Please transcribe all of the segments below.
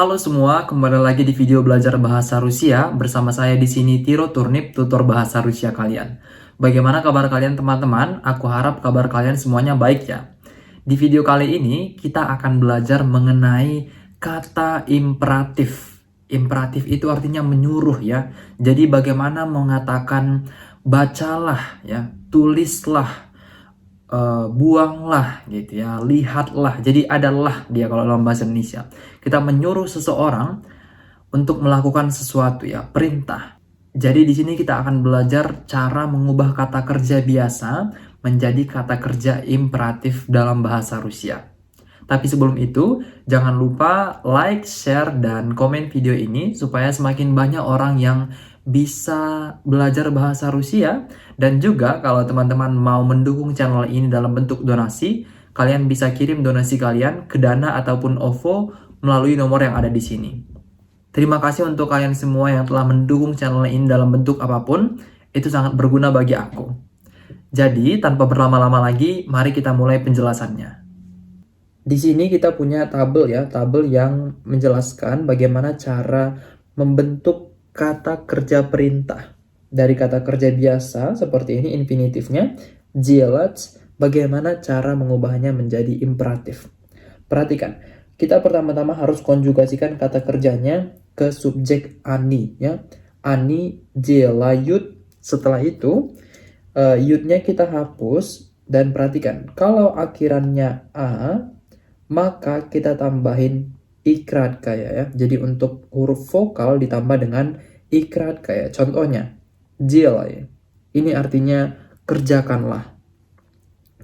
Halo semua, kembali lagi di video belajar bahasa Rusia bersama saya di sini Tiro Turnip, tutor bahasa Rusia kalian. Bagaimana kabar kalian teman-teman? Aku harap kabar kalian semuanya baik ya. Di video kali ini kita akan belajar mengenai kata imperatif. Imperatif itu artinya menyuruh ya. Jadi bagaimana mengatakan bacalah ya, tulislah, buanglah gitu ya, lihatlah. Jadi adalah dia kalau dalam bahasa Indonesia. Kita menyuruh seseorang untuk melakukan sesuatu ya, perintah. Jadi di sini kita akan belajar cara mengubah kata kerja biasa menjadi kata kerja imperatif dalam bahasa Rusia. Tapi sebelum itu, jangan lupa like, share, dan komen video ini supaya semakin banyak orang yang bisa belajar bahasa Rusia. Dan juga kalau teman-teman mau mendukung channel ini dalam bentuk donasi, kalian bisa kirim donasi kalian ke Dana ataupun OVO melalui nomor yang ada di sini. Terima kasih untuk kalian semua yang telah mendukung channel ini dalam bentuk apapun. Itu sangat berguna bagi aku. Jadi, tanpa berlama-lama lagi, mari kita mulai penjelasannya. Di sini kita punya tabel ya, tabel yang menjelaskan bagaimana cara membentuk kata kerja perintah. Dari kata kerja biasa seperti ini infinitifnya, делать, bagaimana cara mengubahnya menjadi imperatif. Perhatikan, kita pertama-tama harus konjugasikan kata kerjanya ke subjek ani ya. Ani делают. Setelah itu yut-nya kita hapus dan perhatikan, kalau akhirannya a, maka kita tambahin ikrat kayak ya. Jadi untuk huruf vokal ditambah dengan ikrat kayak. Contohnya, делай. Ini artinya kerjakanlah.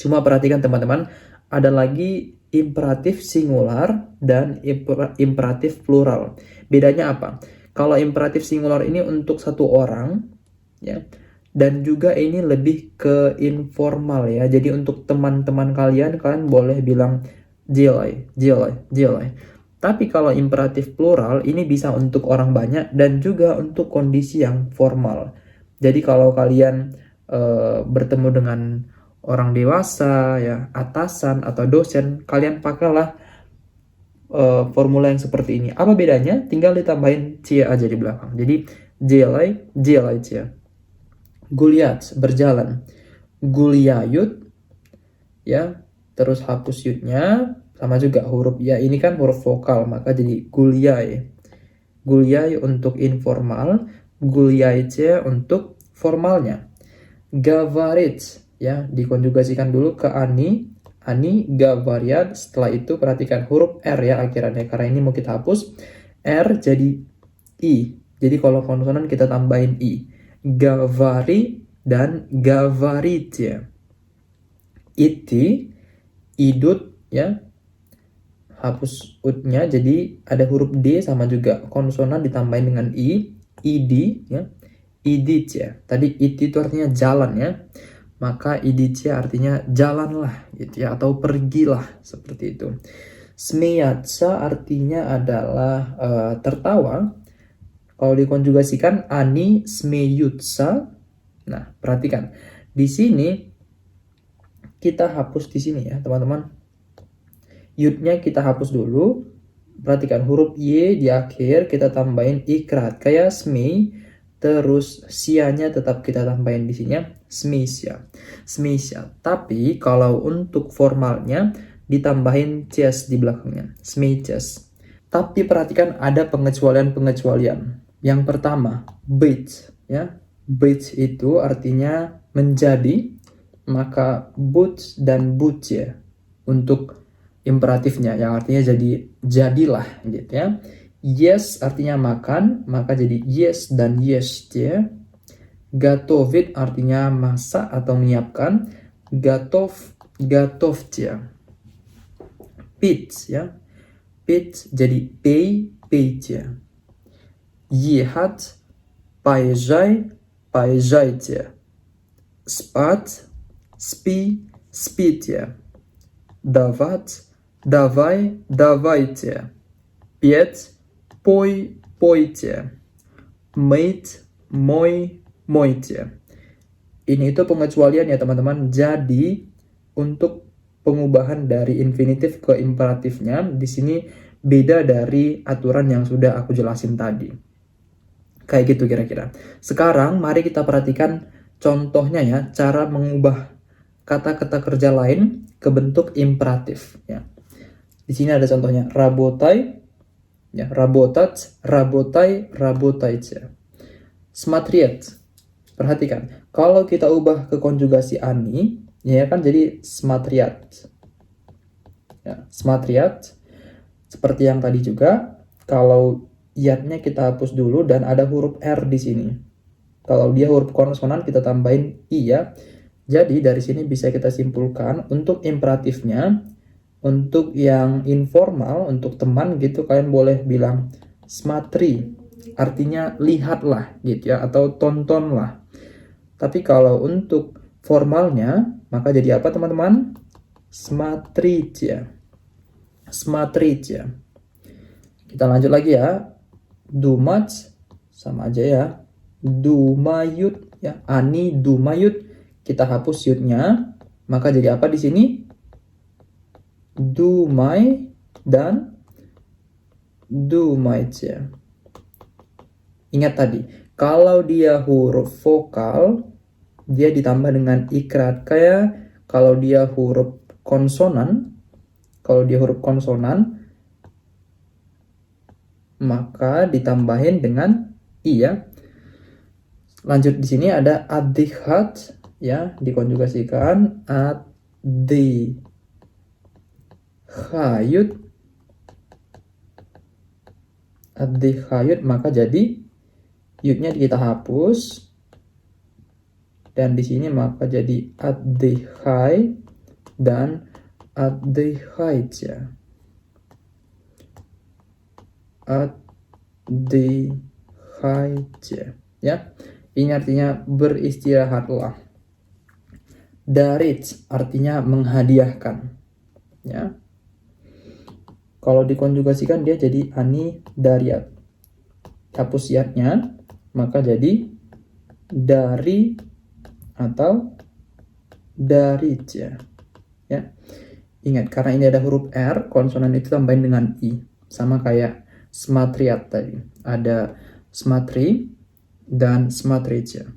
Cuma perhatikan teman-teman, ada lagi imperatif singular dan imperatif plural. Bedanya apa? Kalau imperatif singular ini untuk satu orang, ya, dan juga ini lebih ke informal ya. Jadi untuk teman-teman kalian boleh bilang делай. Tapi kalau imperatif plural ini bisa untuk orang banyak dan juga untuk kondisi yang formal. Jadi kalau kalian bertemu dengan orang dewasa ya, atasan atau dosen, kalian pakailah formula yang seperti ini. Apa bedanya? Tinggal ditambahin cie aja di belakang. Jadi делай cie. Guliat, berjalan. Guliayut ya, terus hapus yutnya, sama juga huruf ya, ini kan huruf vokal, maka jadi guliai. Guliai untuk informal, guliaice untuk formalnya. Gavarit ya, dikonjugasikan dulu ke ani, gavariat. Setelah itu perhatikan huruf R ya akhirannya, karena ini mau kita hapus. R jadi I, jadi kalau konsonan kita tambahin I. Gavari dan gavarit ya. Iti, idut ya, hapus ut-nya, jadi ada huruf D sama juga konsonan ditambahin dengan I, id ya, idit ya. Tadi iti itu artinya jalan ya, maka idit ya artinya jalanlah gitu ya, atau pergilah seperti itu. Smeyatsa artinya adalah tertawa. Kalau dikonjugasikan ani smeyutsa. Nah, perhatikan di sini kita hapus di sini ya, teman-teman. Yutnya kita hapus dulu. Perhatikan huruf Y di akhir kita tambahin ikrat kayak smey, terus sianya tetap kita tambahin di sini smesya. Tapi kalau untuk formalnya ditambahin cs di belakangnya, smeyches. Tapi perhatikan ada pengecualian. Yang pertama, быть ya. Быть itu artinya menjadi, maka but dan budje untuk imperatifnya yang artinya jadi jadilah gitu ya. Yes artinya makan, maka jadi yes dan yesте. Gatovit artinya masak atau menyiapkan, gatovte. Pit ya, pit jadi peyte. Ехать, поезжайте. Спать, спите. Давать, давайте. Петь, пойте. Мыть, мойте. Ini itu pengecualian ya teman-teman. Jadi untuk pengubahan dari infinitif ke imperatifnya di sini beda dari aturan yang sudah aku jelasin tadi. Kayak gitu kira-kira. Sekarang mari kita perhatikan contohnya ya, cara mengubah kata-kata kerja lain ke bentuk imperatif ya. Di sini ada contohnya работай ya, работать, работай, работайте. Смотреть. Perhatikan, kalau kita ubah ke konjugasi ani, ya kan jadi смотреть. Ya, смотреть. Seperti yang tadi juga, kalau iatnya kita hapus dulu dan ada huruf R di sini. Kalau dia huruf konsonan kita tambahin I ya. Jadi dari sini bisa kita simpulkan untuk imperatifnya, untuk yang informal, untuk teman gitu kalian boleh bilang смотри, artinya lihatlah gitu ya, atau tontonlah. Tapi kalau untuk formalnya, maka jadi apa teman-teman? Смотрите. Смотрите. Kita lanjut lagi ya. Думать sama aja ya. Думают ya. Они думают. Kita hapus yutnya. Maka jadi apa di sini? Думай dan думайте. Ingat tadi, kalau dia huruf vokal, dia ditambah dengan ikrat. Kayak kalau dia huruf konsonan, maka ditambahin dengan i ya. Lanjut di sini ada adikhat ya, dikonjugasikan adihayut, maka jadi yutnya kita hapus dan di sini maka jadi adihai dan adihaitia. Adihaitia ya. Ini artinya beristirahatlah. Darit artinya menghadiahkan ya. Kalau dikonjugasikan dia jadi ani dariat. Hapus iatnya maka jadi dari atau darit ya. Ingat karena ini ada huruf R, konsonan itu tambahin dengan I. Sama kayak смотрят tadi. Ada смотри dan смотрите.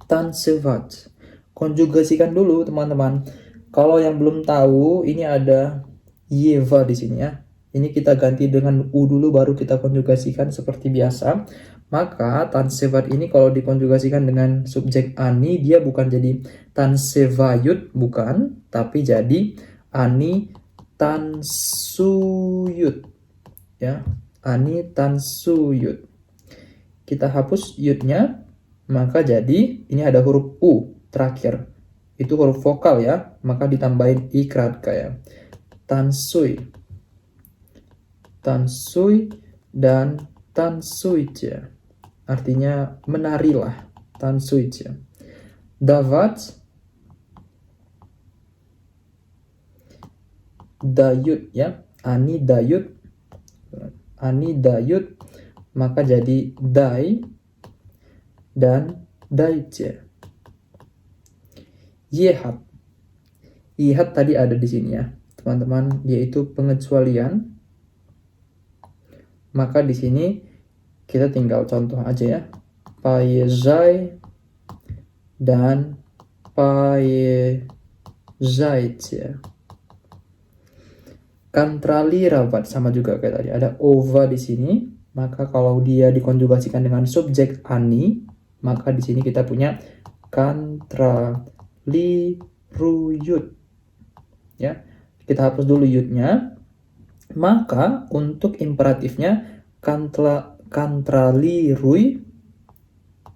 Танцевать. Konjugasikan dulu teman-teman. Kalau yang belum tahu, ini ada Yeva di sini ya. Ini kita ganti dengan U dulu baru kita konjugasikan seperti biasa. Maka tansevat ini kalau dikonjugasikan dengan subjek ani, dia bukan jadi tansevayut, bukan, tapi jadi ani tansuyut. Ya, ani tansuyut. Kita hapus yutnya, maka jadi ini ada huruf U terakhir. Itu huruf vokal ya, maka ditambahin ikrat kayak tansui. Tansui dan tansuitje. Artinya menarilah, tansuitje. Davat, dayut ya, ani dayut, maka jadi dai dan daitje. Yehat, yehat tadi ada di sini ya, teman-teman, yaitu pengecualian. Maka di sini kita tinggal contoh aja ya. Поезжай dan поезжайте. Контролировать sama juga kayak tadi. Ada ova di sini. Maka kalau dia dikonjugasikan dengan subjek ani, maka di sini kita punya контролируют. Ya. Kita hapus dulu yutnya. Maka untuk imperatifnya контролируй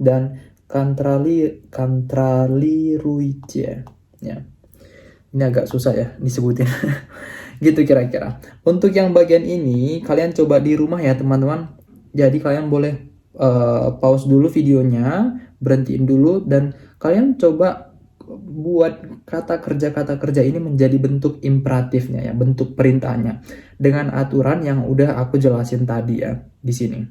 dan контролируйте ya. Ini agak susah ya disebutin. Gitu kira-kira. Untuk yang bagian ini kalian coba di rumah ya teman-teman. Jadi kalian boleh pause dulu videonya, berhentiin dulu dan kalian coba buat kata kerja ini menjadi bentuk imperatifnya ya, bentuk perintahnya dengan aturan yang udah aku jelasin tadi ya di sini.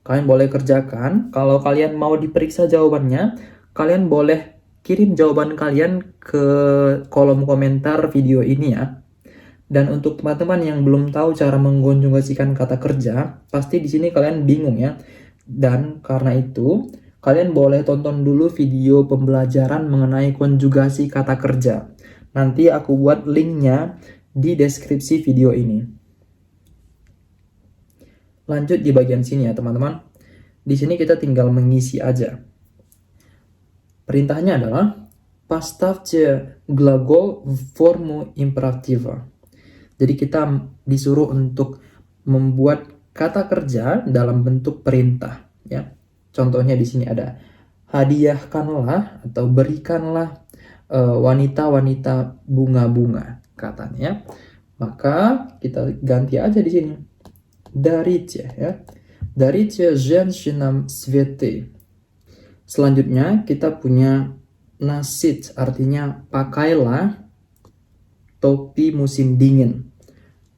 Kalian boleh kerjakan. Kalau kalian mau diperiksa jawabannya, kalian boleh kirim jawaban kalian ke kolom komentar video ini ya. Dan untuk teman-teman yang belum tahu cara mengkonjugasikan kata kerja, pasti di sini kalian bingung ya. Dan karena itu, kalian boleh tonton dulu video pembelajaran mengenai konjugasi kata kerja. Nanti aku buat linknya di deskripsi video ini. Lanjut di bagian sini ya teman-teman. Di sini kita tinggal mengisi aja. Perintahnya adalah поставьте глагол в форму императива. Jadi kita disuruh untuk membuat kata kerja dalam bentuk perintah ya. Contohnya di sini ada hadiahkanlah atau berikanlah wanita-wanita bunga-bunga katanya. Maka kita ganti aja di sini. Дарите ya. Дарите женщинам цветы. Selanjutnya kita punya nasit, artinya pakailah topi musim dingin.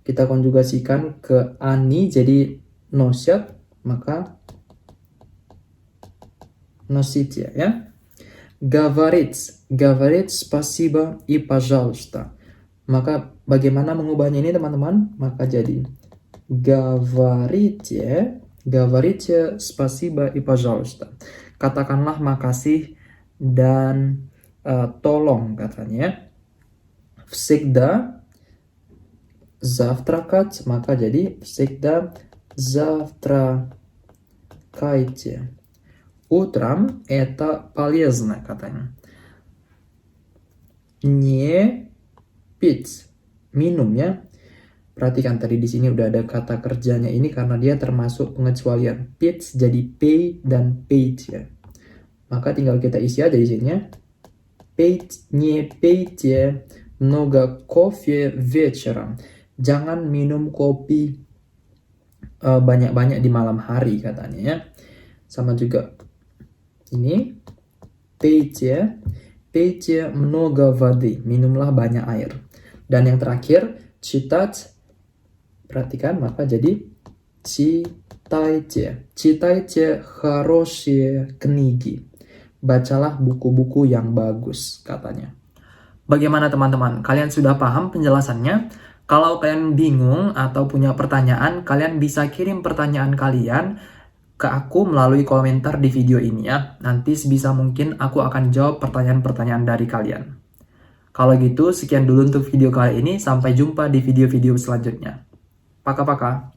Kita konjugasikan ke ani jadi nosiat, maka nositia ya. Говорит спасибо и пожалуйста. Maka bagaimana mengubahnya ini teman-teman? Maka jadi говорите спасибо и пожалуйста. Katakanlah makasih dan tolong katanya. Всегда завтракать, maka jadi всегда завтракайте. Утром это полезно katanya. Не пить, minum ya. Perhatikan tadi di sini udah ada kata kerjanya ini karena dia termasuk pengecualian. Pits jadi pay dan paid ya. Maka tinggal kita isi aja di sini ya. Не пейте много кофе вечером. Jangan minum kopi banyak-banyak di malam hari katanya ya. Sama juga ini пейте много воды. Minumlah banyak air. Dan yang terakhir читать. Perhatikan, maka jadi читайте хорошие книги. Bacalah buku-buku yang bagus, katanya. Bagaimana teman-teman? Kalian sudah paham penjelasannya? Kalau kalian bingung atau punya pertanyaan, kalian bisa kirim pertanyaan kalian ke aku melalui komentar di video ini ya. Nanti sebisa mungkin aku akan jawab pertanyaan-pertanyaan dari kalian. Kalau gitu, sekian dulu untuk video kali ini. Sampai jumpa di video-video selanjutnya. Paka-paka.